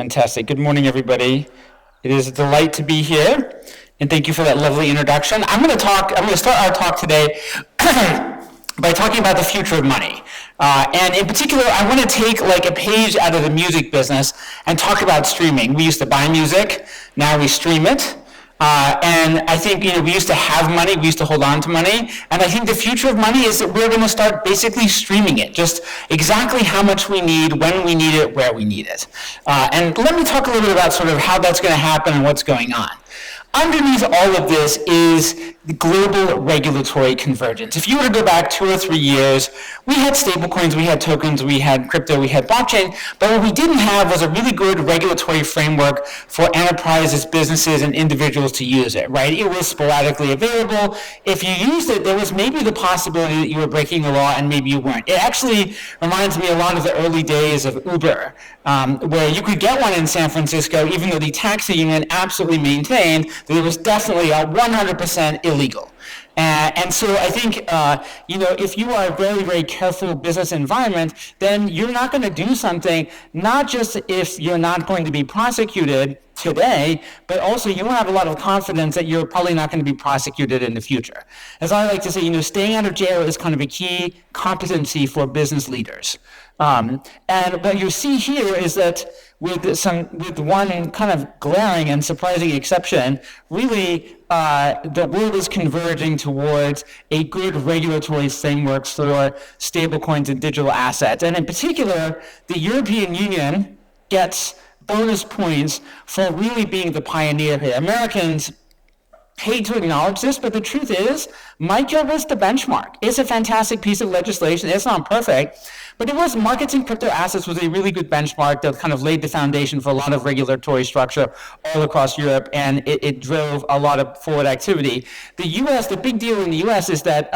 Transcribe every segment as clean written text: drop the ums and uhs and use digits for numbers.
Fantastic. Good morning, everybody. It is a delight to be here, and thank you for that lovely introduction. I'm going to start our talk today by talking about the future of money. And in particular, I want to take like a page out of the music business and talk about streaming. We used to buy music, now we stream it. And I think, we used to have money, we used to hold on to money, and I think the future of money is that we're going to start basically streaming it, just exactly how much we need, when we need it, where we need it. And let me talk a little bit about sort of how that's going to happen and what's going on. Underneath all of this is the global regulatory convergence. If you were to go back 2 or 3 years, we had stablecoins, we had tokens, we had crypto, we had blockchain, but what we didn't have was a really good regulatory framework for enterprises, businesses, and individuals to use it, right? It was sporadically available. If you used it, there was maybe the possibility that you were breaking the law and maybe you weren't. It actually reminds me a lot of the early days of Uber, where you could get one in San Francisco, even though the taxi union absolutely maintained that it was definitely 100% illegal. And so I think, if you are a very, very careful business environment, then you're not going to do something, not just if you're not going to be prosecuted today, but also you will have a lot of confidence that you're probably not going to be prosecuted in the future. As I like to say, staying out of jail is kind of a key competency for business leaders. And what you see here is that with one kind of glaring and surprising exception, really the world is converging towards a good regulatory framework for stablecoins and digital assets. And in particular, the European Union gets bonus points for really being the pioneer here. Americans hate to acknowledge this, but the truth is, MICA was the benchmark. It's a fantastic piece of legislation. It's not perfect, but it was markets in crypto assets was a really good benchmark that kind of laid the foundation for a lot of regulatory structure all across Europe, and it drove a lot of forward activity. The U.S., the big deal in the U.S. is that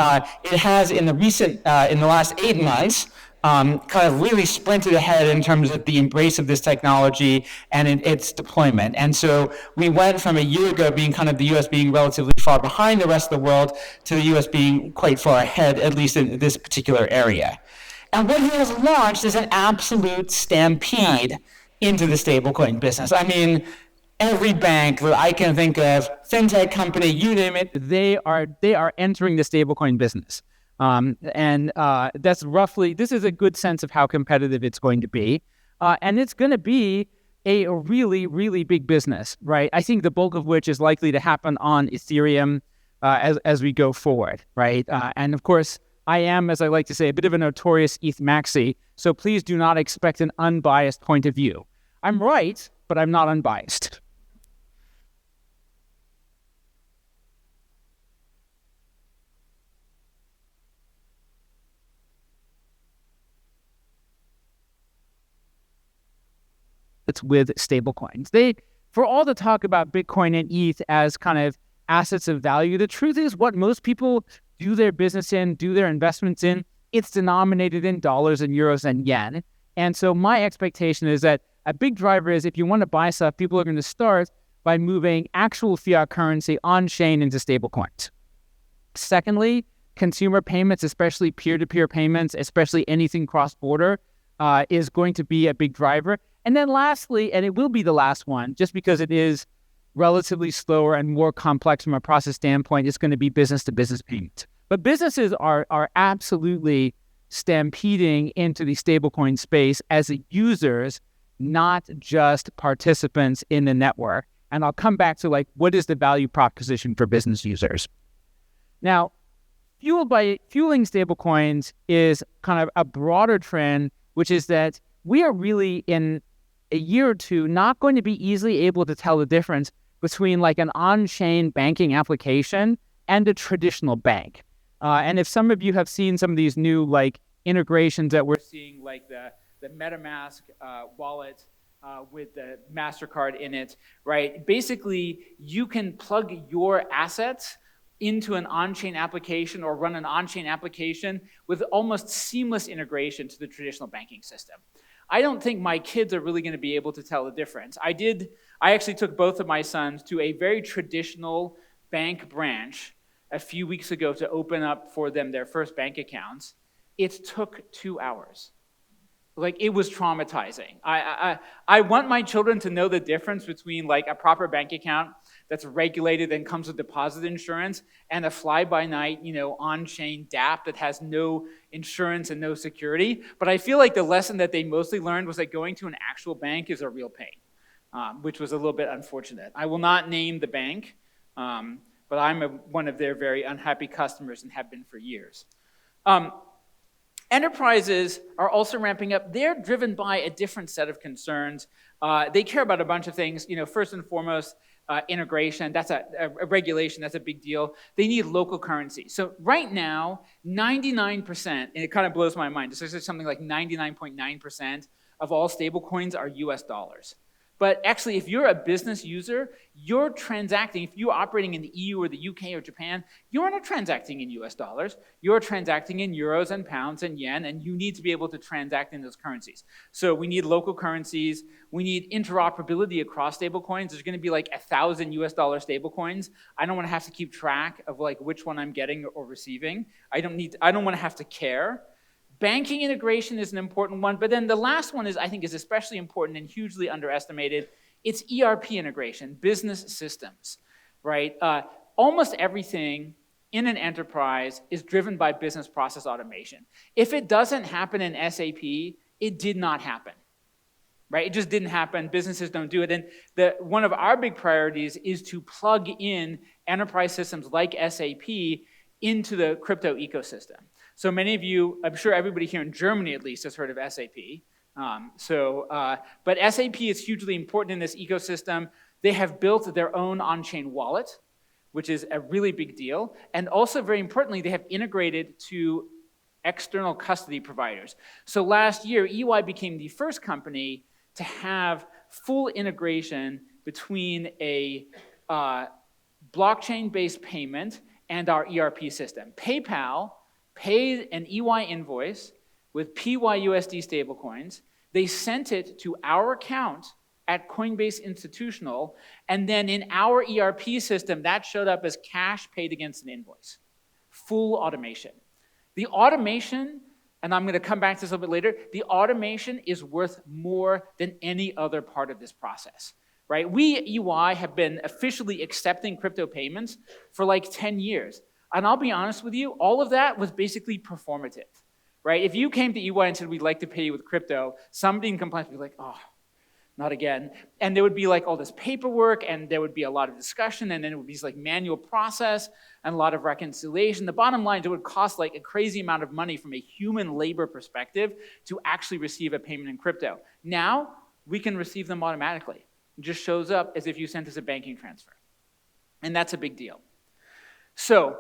it has in the last 8 months, kind of really sprinted ahead in terms of the embrace of this technology and its deployment. And so we went from a year ago being kind of the U.S. being relatively far behind the rest of the world to the U.S. being quite far ahead, at least in this particular area. And what he has launched is an absolute stampede into the stablecoin business. I mean, every bank that I can think of, fintech company, you name it, they are entering the stablecoin business. That's roughly, this is a good sense of how competitive it's going to be. And it's going to be a really, really big business, right? I think the bulk of which is likely to happen on Ethereum as we go forward, right? And of course, I am, as I like to say, a bit of a notorious ETH maxi, so please do not expect an unbiased point of view. I'm right, but I'm not unbiased. It's with stablecoins. For all the talk about Bitcoin and ETH as kind of assets of value, the truth is what most people do their business in, do their investments in, it's denominated in dollars and euros and yen. And so my expectation is that a big driver is if you want to buy stuff, people are going to start by moving actual fiat currency on-chain into stablecoins. Secondly, consumer payments, especially peer-to-peer payments, especially anything cross-border, is going to be a big driver. And then lastly, and it will be the last one, just because it is relatively slower and more complex from a process standpoint, it's going to be business-to-business payments. But businesses are absolutely stampeding into the stablecoin space as users, not just participants in the network. And I'll come back to what is the value proposition for business users? Now, fueling stablecoins is kind of a broader trend, which is that we are really in a year or two not going to be easily able to tell the difference between an on-chain banking application and a traditional bank. And if some of you have seen some of these new integrations that we're seeing, like the MetaMask wallet with the MasterCard in it, right? Basically, you can plug your assets into an on-chain application or run an on-chain application with almost seamless integration to the traditional banking system. I don't think my kids are really going to be able to tell the difference. I actually took both of my sons to a very traditional bank branch a few weeks ago to open up for them their first bank accounts. It took 2 hours. Like, it was traumatizing. I want my children to know the difference between like a proper bank account that's regulated and comes with deposit insurance and a fly-by-night, on-chain dApp that has no insurance and no security. But I feel like the lesson that they mostly learned was that going to an actual bank is a real pain, which was a little bit unfortunate. I will not name the bank, but I'm one of their very unhappy customers and have been for years. Enterprises are also ramping up. They're driven by a different set of concerns. They care about a bunch of things. First and foremost, integration. That's a regulation. That's a big deal. They need local currency. So right now, 99%, and it kind of blows my mind. This is something like 99.9% of all stablecoins are US dollars. But actually, if you're a business user, you're transacting. If you're operating in the EU or the UK or Japan, you're not transacting in US dollars. You're transacting in euros and pounds and yen, and you need to be able to transact in those currencies. So we need local currencies. We need interoperability across stablecoins. There's going to be like 1,000 US dollar stablecoins. I don't want to have to keep track of like which one I'm getting or receiving. I don't want to have to care. Banking integration is an important one, but then the last one I think is especially important and hugely underestimated. It's ERP integration, business systems, right? Almost everything in an enterprise is driven by business process automation. If it doesn't happen in SAP, it did not happen, right? It just didn't happen. Businesses don't do it. And one of our big priorities is to plug in enterprise systems like SAP into the crypto ecosystem. So many of you, I'm sure everybody here in Germany at least has heard of SAP. But SAP is hugely important in this ecosystem. They have built their own on-chain wallet, which is a really big deal. And also, very importantly, they have integrated to external custody providers. So last year, EY became the first company to have full integration between a blockchain-based payment and our ERP system. PayPal paid an EY invoice with PYUSD stablecoins. They sent it to our account at Coinbase Institutional, and then in our ERP system, that showed up as cash paid against an invoice. Full automation. The automation, and I'm going to come back to this a little bit later, the automation is worth more than any other part of this process, right? We, EY, have been officially accepting crypto payments for like 10 years. And I'll be honest with you, all of that was basically performative, right? If you came to EY and said, we'd like to pay you with crypto, somebody in compliance would be like, oh, not again. And there would be like all this paperwork, and there would be a lot of discussion, and then it would be like manual process and a lot of reconciliation. The bottom line is it would cost like a crazy amount of money from a human labor perspective to actually receive a payment in crypto. Now, we can receive them automatically. It just shows up as if you sent us a banking transfer. And that's a big deal. So,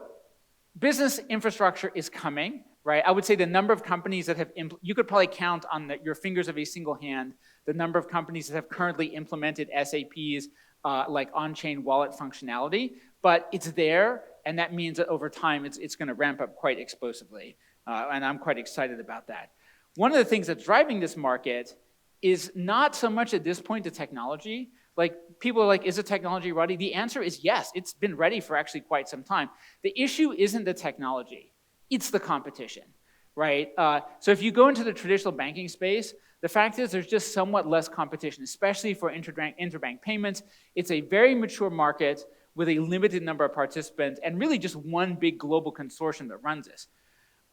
business infrastructure is coming, right? I would say the number of companies that have, you could probably count on your fingers of a single hand, the number of companies that have currently implemented SAP's like on-chain wallet functionality, but it's there, and that means that over time it's going to ramp up quite explosively, and I'm quite excited about that. One of the things that's driving this market is not so much at this point the technology. Like, people are like, is the technology ready? The answer is yes. It's been ready for actually quite some time. The issue isn't the technology. It's the competition, right? So if you go into the traditional banking space, the fact is there's just somewhat less competition, especially for interbank payments. It's a very mature market with a limited number of participants and really just one big global consortium that runs this.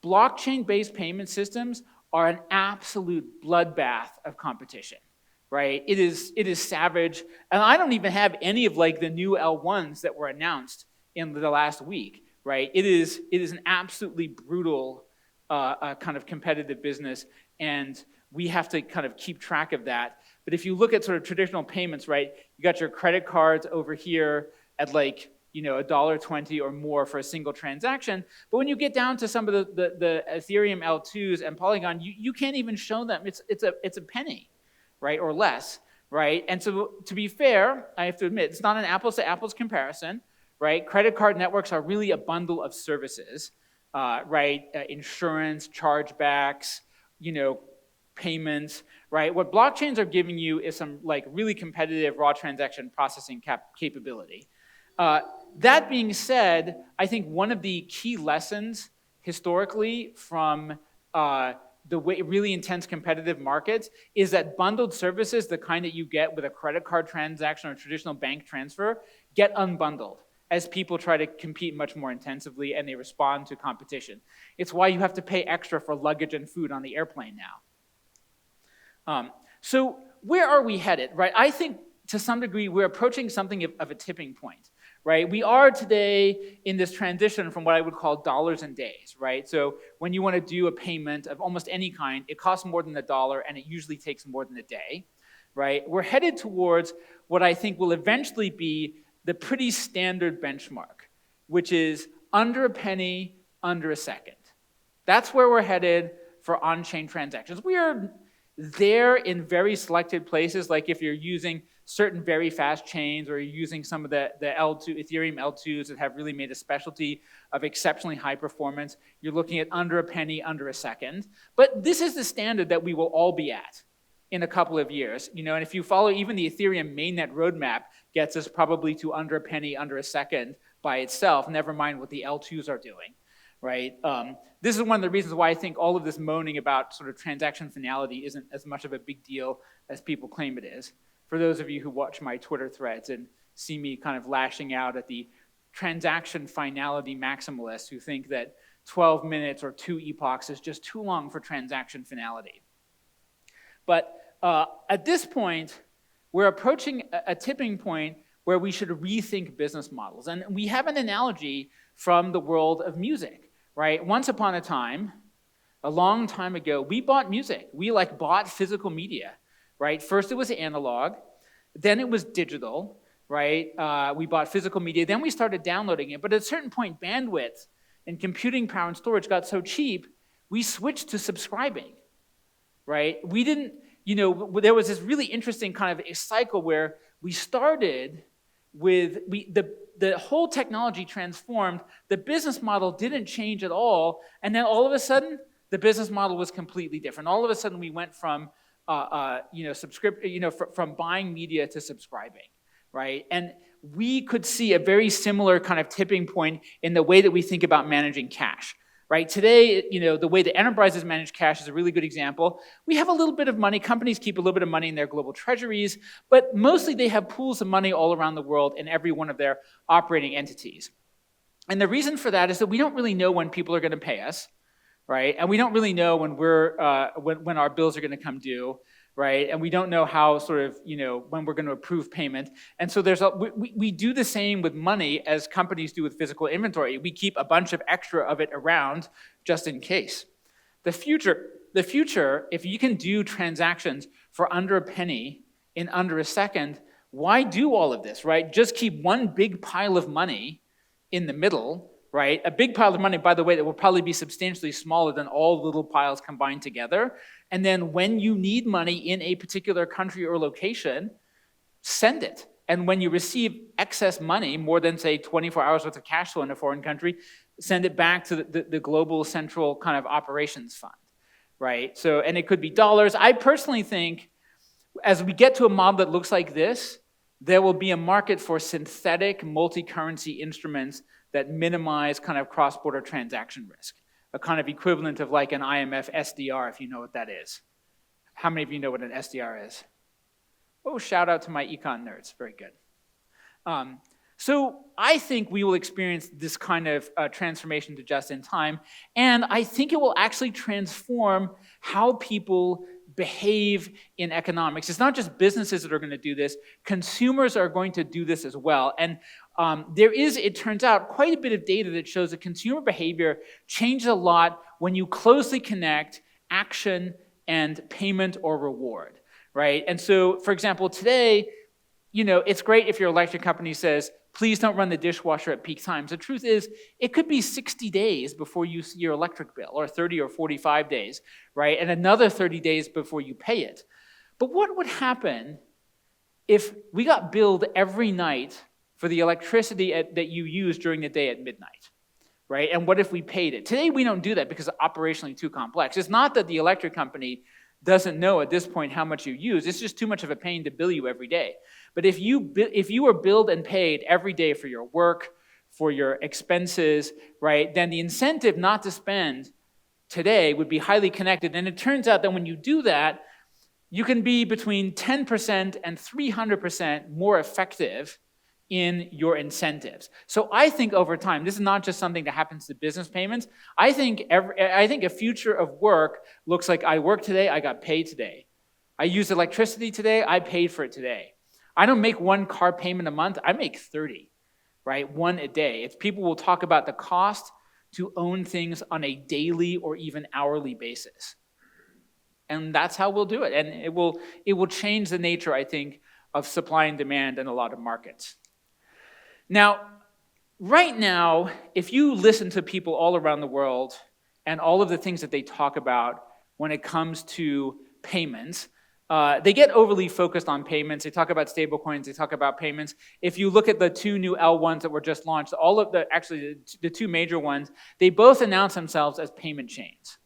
Blockchain-based payment systems are an absolute bloodbath of competition. Right? It is savage, and I don't even have any of like the new L1s that were announced in the last week. Right? It is an absolutely brutal kind of competitive business, and we have to kind of keep track of that. But if you look at sort of traditional payments, right? You got your credit cards over here at like $1.20 or more for a single transaction. But when you get down to some of the Ethereum L2s and Polygon, you can't even show them. It's a penny. Right, or less, right? And so to be fair, I have to admit, it's not an apples to apples comparison, right? Credit card networks are really a bundle of services, right? Insurance, chargebacks, payments, right? What blockchains are giving you is some like really competitive raw transaction processing capability. That being said, I think one of the key lessons historically from the way really intense competitive markets is that bundled services, the kind that you get with a credit card transaction or traditional bank transfer, get unbundled as people try to compete much more intensively and they respond to competition. It's why you have to pay extra for luggage and food on the airplane now. So where are we headed, right? I think to some degree we're approaching something of a tipping point. Right? We are today in this transition from what I would call dollars and days, right? So when you want to do a payment of almost any kind, it costs more than $1 and it usually takes more than a day, right? We're headed towards what I think will eventually be the pretty standard benchmark, which is under a penny, under a second. That's where we're headed for on-chain transactions. We are there in very selected places, like if you're using certain very fast chains, or you're using some of the L2, Ethereum L2s that have really made a specialty of exceptionally high performance, you're looking at under a penny, under a second. But this is the standard that we will all be at in a couple of years. And if you follow even the Ethereum mainnet roadmap, gets us probably to under a penny, under a second by itself, never mind what the L2s are doing, right? This is one of the reasons why I think all of this moaning about sort of transaction finality isn't as much of a big deal as people claim it is. For those of you who watch my Twitter threads and see me kind of lashing out at the transaction finality maximalists who think that 12 minutes or 2 epochs is just too long for transaction finality. But at this point, we're approaching a tipping point where we should rethink business models. And we have an analogy from the world of music, right? Once upon a time, a long time ago, we bought music. We bought physical media. Right? First it was analog, then it was digital, right? We bought physical media, then we started downloading it. But at a certain point, bandwidth and computing power and storage got so cheap, we switched to subscribing, right? We didn't, there was this really interesting kind of a cycle where we started with, the whole technology transformed, the business model didn't change at all, and then all of a sudden, the business model was completely different. All of a sudden, we went from from buying media to subscribing, right? And we could see a very similar kind of tipping point in the way that we think about managing cash, right? Today, the way that enterprises manage cash is a really good example. We have a little bit of money. Companies keep a little bit of money in their global treasuries, but mostly they have pools of money all around the world in every one of their operating entities. And the reason for that is that we don't really know when people are going to pay us, right? And we don't really know when when our bills are going to come due, right? And we don't know how when we're going to approve payment. And so we do the same with money as companies do with physical inventory. We keep a bunch of extra of it around just in case. The future, if you can do transactions for under a penny in under a second, why do all of this, right? Just keep one big pile of money in the middle, right? A big pile of money, by the way, that will probably be substantially smaller than all little piles combined together. And then when you need money in a particular country or location, send it. And when you receive excess money, more than, say, 24 hours worth of cash flow in a foreign country, send it back to the global central kind of operations fund, right? So, and it could be dollars. I personally think as we get to a model that looks like this, there will be a market for synthetic multi-currency instruments that minimize kind of cross-border transaction risk, a kind of equivalent of like an IMF SDR, if you know what that is. How many of you know what an SDR is? Oh, shout out to my econ nerds. Very good. So I think we will experience this kind of transformation to just-in-time, and I think it will actually transform how people behave in economics. It's not just businesses that are going to do this. Consumers are going to do this as well. And there is, it turns out, quite a bit of data that shows that consumer behavior changes a lot when you closely connect action and payment or reward, right? And so, for example, today, it's great if your electric company says, please don't run the dishwasher at peak times. The truth is, it could be 60 days before you see your electric bill, or 30 or 45 days, right? And another 30 days before you pay it. But what would happen if we got billed every night for the electricity that you use during the day at midnight, right? And what if we paid it? Today, we don't do that because it's operationally too complex. It's not that the electric company doesn't know at this point how much you use. It's just too much of a pain to bill you every day. But if you were billed and paid every day for your work, for your expenses, right, then the incentive not to spend today would be highly connected. And it turns out that when you do that, you can be between 10% and 300% more effective in your incentives. So I think over time, this is not just something that happens to business payments. I think a future of work looks like I work today, I got paid today. I use electricity today, I paid for it today. I don't make one car payment a month, I make 30, right? One a day. It's people will talk about the cost to own things on a daily or even hourly basis. And that's how we'll do it. And it will change the nature, I think, of supply and demand in a lot of markets. Now, right now, if you listen to people all around the world and all of the things that they talk about when it comes to payments, they get overly focused on payments. They talk about stablecoins, they talk about payments. If you look at the two new L1s that were just launched, the two major ones, they both announce themselves as payment chains,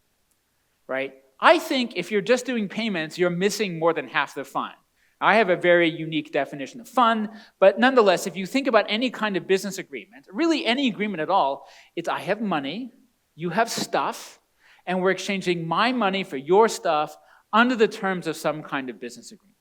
right? I think if you're just doing payments, you're missing more than half the fun. I have a very unique definition of fun, but nonetheless, if you think about any kind of business agreement, really any agreement at all, it's I have money, you have stuff, and we're exchanging my money for your stuff under the terms of some kind of business agreement.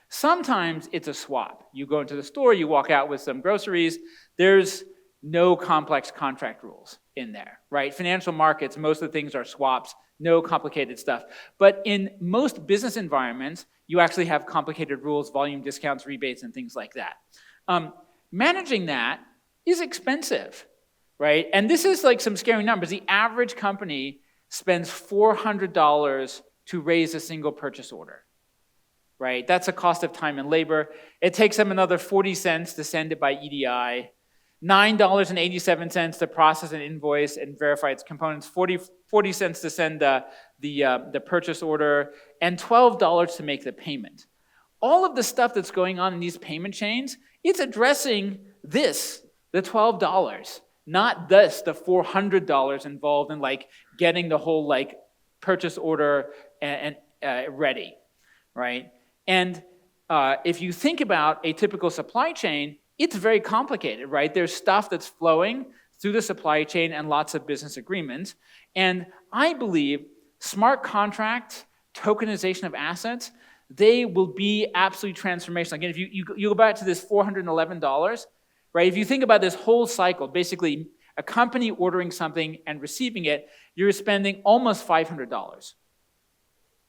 Sometimes it's a swap. You go into the store, you walk out with some groceries, there's no complex contract rules in there, right? Financial markets, most of the things are swaps, no complicated stuff. But in most business environments, you actually have complicated rules, volume discounts, rebates, and things like that. Managing that is expensive, right? And this is like some scary numbers. The average company spends $400 to raise a single purchase order, right? That's a cost of time and labor. It takes them another 40 cents to send it by EDI, $9.87 to process an invoice and verify its components, 40 cents to send the purchase order, and $12 to make the payment. All of the stuff that's going on in these payment chains, it's addressing this, the $12, not this, the $400 involved in like getting the whole like purchase order and ready, right? And if you think about a typical supply chain, it's very complicated, right? There's stuff that's flowing through the supply chain and lots of business agreements. And I believe smart contracts, tokenization of assets, they will be absolutely transformational. Again, if you go back to this $411, right? If you think about this whole cycle, basically a company ordering something and receiving it, you're spending almost $500,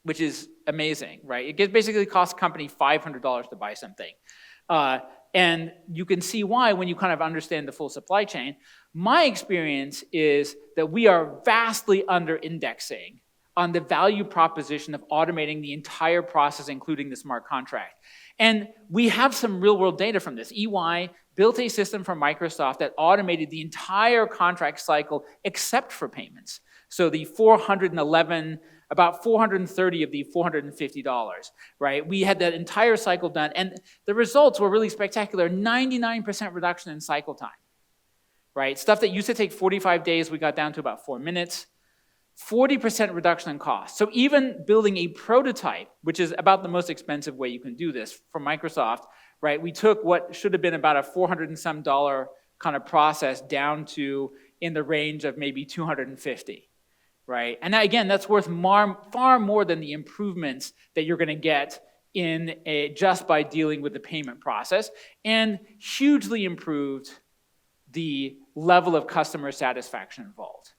which is amazing, right? It basically costs a company $500 to buy something. And you can see why when you kind of understand the full supply chain. My experience is that we are vastly under-indexing on the value proposition of automating the entire process, including the smart contract. And we have some real-world data from this. EY built a system for Microsoft that automated the entire contract cycle except for payments. So the 411, about 430 of the $450, right? We had that entire cycle done, and the results were really spectacular. 99% reduction in cycle time, right? Stuff that used to take 45 days, we got down to about 4 minutes. 40% reduction in cost. So even building a prototype, which is about the most expensive way you can do this for Microsoft, right? We took what should have been about a $400 and some kind of process down to in the range of maybe 250, right? And again, that's worth far more than the improvements that you're going to get just by dealing with the payment process, and hugely improved the level of customer satisfaction involved.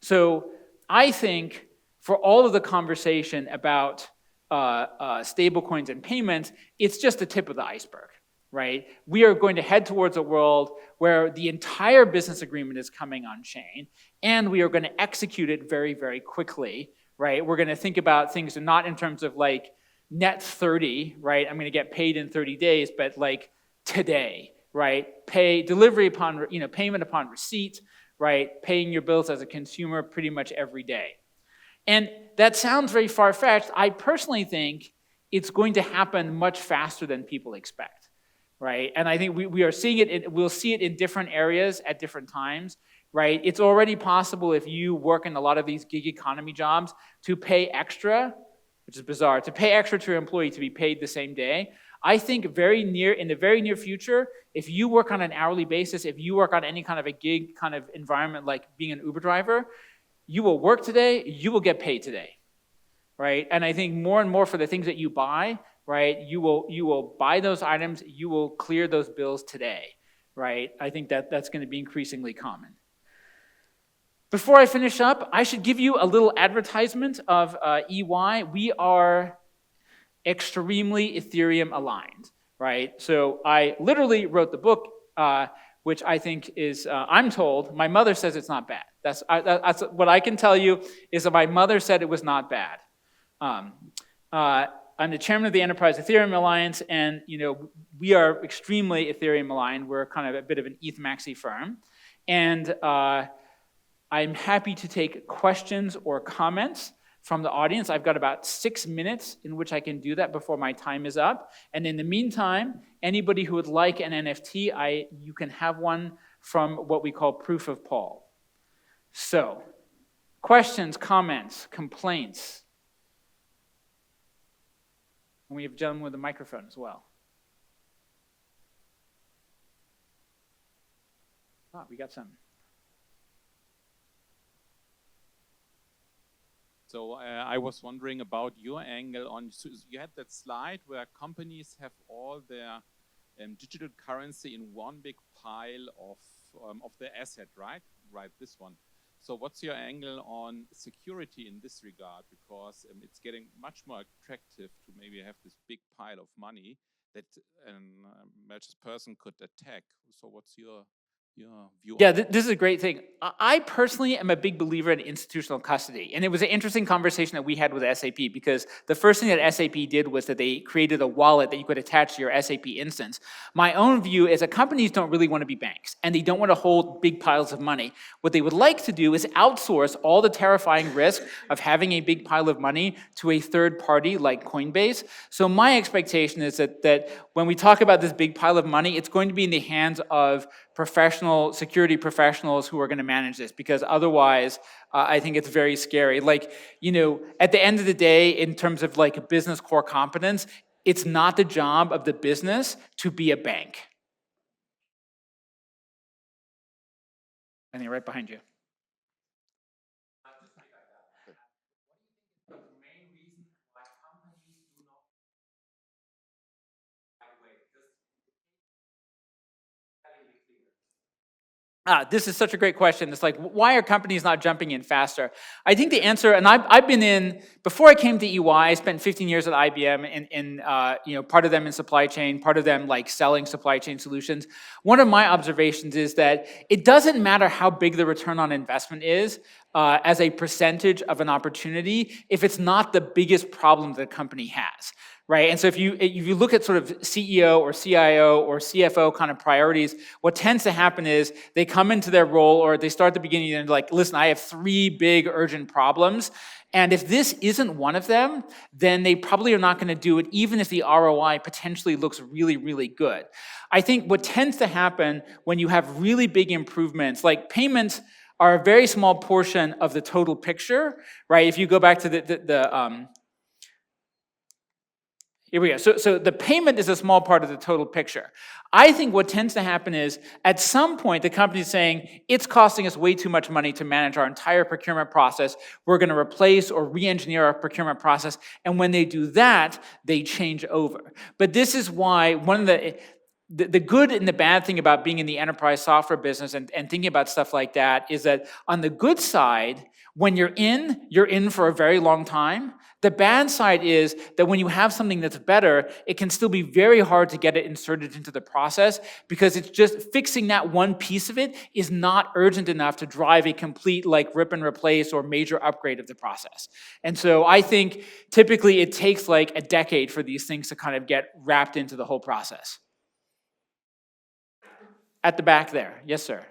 So I think for all of the conversation about stablecoins and payments, it's just the tip of the iceberg, right? We are going to head towards a world where the entire business agreement is coming on chain, and we are going to execute it very, very quickly, right? We're going to think about things not in terms of like net 30, right? I'm going to get paid in 30 days, but like today, right? Payment upon receipt, right? Paying your bills as a consumer pretty much every day. And that sounds very far-fetched. I personally think it's going to happen much faster than people expect, right? And I think we are seeing it, we'll see it in different areas at different times, right? It's already possible if you work in a lot of these gig economy jobs to pay extra, which is bizarre, to pay extra to your employee to be paid the same day. I think in the very near future, if you work on an hourly basis, if you work on any kind of a gig kind of environment like being an Uber driver, you will work today, you will get paid today, right? And I think more and more for the things that you buy, right, you will buy those items, you will clear those bills today, right? I think that's going to be increasingly common. Before I finish up, I should give you a little advertisement of EY. We are extremely Ethereum aligned, right? So I literally wrote the book, which I think is, I'm told, my mother says it's not bad. That's what I can tell you is that my mother said it was not bad. I'm the chairman of the Enterprise Ethereum Alliance, and we are extremely Ethereum aligned. We're kind of a bit of an ETH maxi firm, and I'm happy to take questions or comments from the audience. I've got about 6 minutes in which I can do that before my time is up. And in the meantime, anybody who would like an NFT, you can have one from what we call Proof of Paul. So, questions, comments, complaints. And we have a gentleman with a microphone as well. We got some. So I was wondering about your angle on, so you had that slide where companies have all their digital currency in one big pile of their asset, right? Right, this one. So what's your angle on security in this regard? Because it's getting much more attractive to maybe have this big pile of money that a malicious person could attack. So what's your view? Yeah, this is a great thing. I personally am a big believer in institutional custody. And it was an interesting conversation that we had with SAP, because the first thing that SAP did was that they created a wallet that you could attach to your SAP instance. My own view is that companies don't really want to be banks, and they don't want to hold big piles of money. What they would like to do is outsource all the terrifying risk of having a big pile of money to a third party like Coinbase. So my expectation is that when we talk about this big pile of money, it's going to be in the hands of security professionals who are going to manage this, because otherwise I think it's very scary. Like, at the end of the day, in terms of like business core competence, it's not the job of the business to be a bank. I think right behind you. This is such a great question. It's like, why are companies not jumping in faster? I think the answer, and I've been in, before I came to EY, I spent 15 years at IBM, in part of them in supply chain, part of them like selling supply chain solutions. One of my observations is that it doesn't matter how big the return on investment is as a percentage of an opportunity if it's not the biggest problem that a company has. Right, and so if you look at sort of CEO or CIO or CFO kind of priorities, what tends to happen is they come into their role, or they start at the beginning and like, listen, I have 3 big urgent problems, and if this isn't one of them, then they probably are not going to do it, even if the ROI potentially looks really, really good. I think what tends to happen when you have really big improvements, like payments are a very small portion of the total picture, right? If you go back to here we go. So the payment is a small part of the total picture. I think what tends to happen is, at some point, the company is saying, it's costing us way too much money to manage our entire procurement process. We're going to replace or re-engineer our procurement process. And when they do that, they change over. But this is why one of the good and the bad thing about being in the enterprise software business and thinking about stuff like that is that on the good side, when you're in for a very long time. The bad side is that when you have something that's better, it can still be very hard to get it inserted into the process, because it's just fixing that one piece of it is not urgent enough to drive a complete like rip and replace or major upgrade of the process. And so I think typically it takes like a decade for these things to kind of get wrapped into the whole process. At the back there. Yes, sir.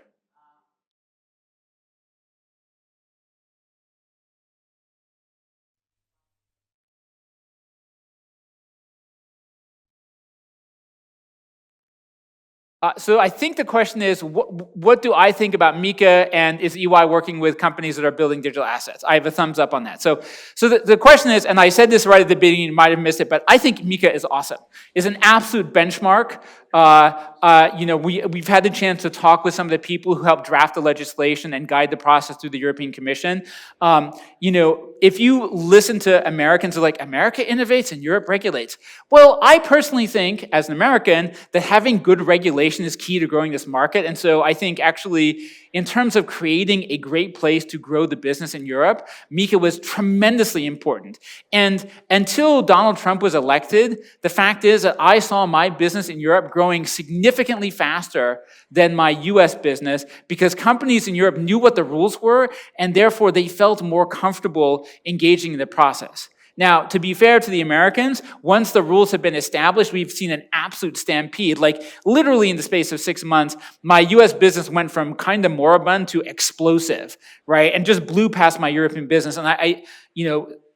So I think the question is, what do I think about Mika, and is EY working with companies that are building digital assets? I have a thumbs up on that. So the question is, and I said this right at the beginning, you might have missed it, but I think Mika is awesome. It's an absolute benchmark We've had the chance to talk with some of the people who helped draft the legislation and guide the process through the European Commission. If you listen to Americans, they're like, America innovates and Europe regulates. Well, I personally think, as an American, that having good regulation is key to growing this market. And so I think actually, in terms of creating a great place to grow the business in Europe, MiCA was tremendously important. And until Donald Trump was elected, the fact is that I saw my business in Europe growing significantly faster than my US business because companies in Europe knew what the rules were, and therefore they felt more comfortable engaging in the process. Now, to be fair to the Americans, once the rules have been established, we've seen an absolute stampede. Like, literally in the space of 6 months, my US business went from kind of moribund to explosive, right? And just blew past my European business. And I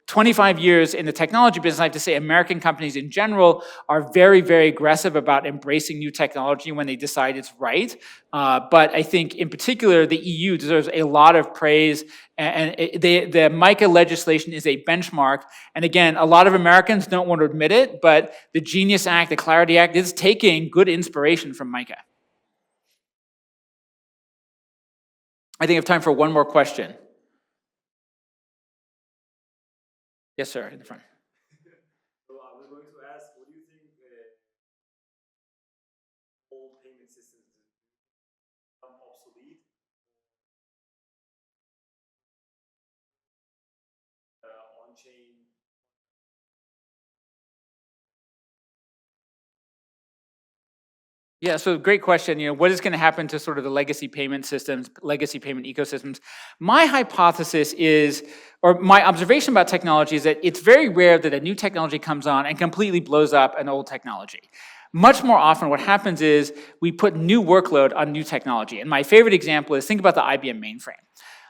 25 years in the technology business, I have to say American companies in general are very, very aggressive about embracing new technology when they decide it's right. But I think in particular, the EU deserves a lot of praise. And the MiCA legislation is a benchmark. And again, a lot of Americans don't want to admit it, but the Genius Act, the Clarity Act is taking good inspiration from MiCA. I think I have time for one more question. Yes, sir, in the front. So I was going to ask, what do you think old payment systems become obsolete? On-chain. Yeah, so great question. What is going to happen to sort of the legacy payment systems, legacy payment ecosystems? My hypothesis is, or my observation about technology is that it's very rare that a new technology comes on and completely blows up an old technology. Much more often what happens is we put new workload on new technology. And my favorite example is, think about the IBM mainframe.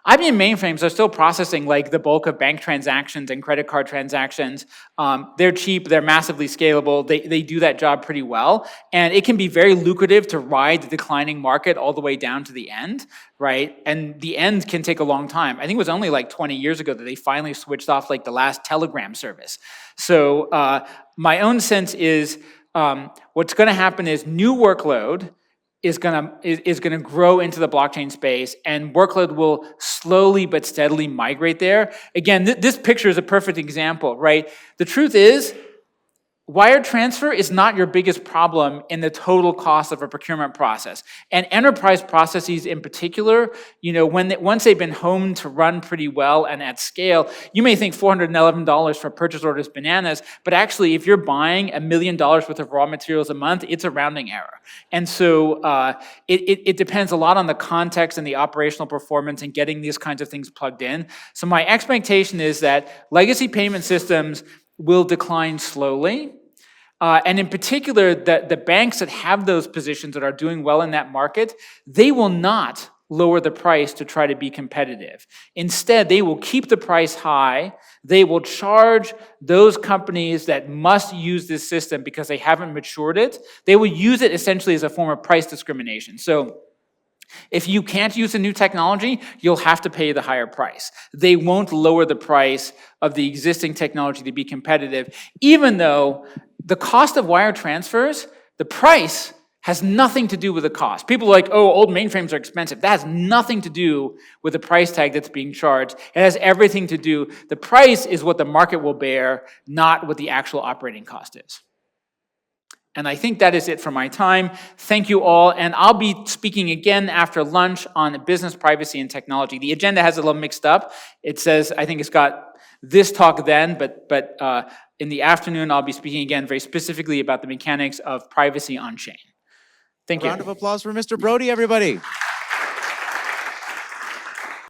IBM mainframes are still processing like the bulk of bank transactions and credit card transactions. They're cheap, they're massively scalable, they do that job pretty well. And it can be very lucrative to ride the declining market all the way down to the end, right? And the end can take a long time. I think it was only like 20 years ago that they finally switched off like the last telegram service. So my own sense is what's gonna happen is new workload is gonna grow into the blockchain space, and workload will slowly but steadily migrate there. Again, this picture is a perfect example, right? The truth is, wire transfer is not your biggest problem in the total cost of a procurement process. And enterprise processes in particular, once they've been honed to run pretty well and at scale, you may think $411 for purchase orders bananas, but actually if you're buying $1 million worth of raw materials a month, it's a rounding error. And so it depends a lot on the context and the operational performance and getting these kinds of things plugged in. So my expectation is that legacy payment systems will decline slowly. And in particular, the banks that have those positions that are doing well in that market, they will not lower the price to try to be competitive. Instead, they will keep the price high. They will charge those companies that must use this system because they haven't matured it. They will use it essentially as a form of price discrimination. So if you can't use a new technology, you'll have to pay the higher price. They won't lower the price of the existing technology to be competitive, even though the cost of wire transfers, the price has nothing to do with the cost. People are like, oh, old mainframes are expensive. That has nothing to do with the price tag that's being charged. It has everything to do, the price is what the market will bear, not what the actual operating cost is. And I think that is it for my time. Thank you all. And I'll be speaking again after lunch on business privacy and technology. The agenda has a little mixed up. It says, I think it's got this talk then, but in the afternoon, I'll be speaking again very specifically about the mechanics of privacy on chain. Thank you. Round of applause for Mr. Brody, everybody.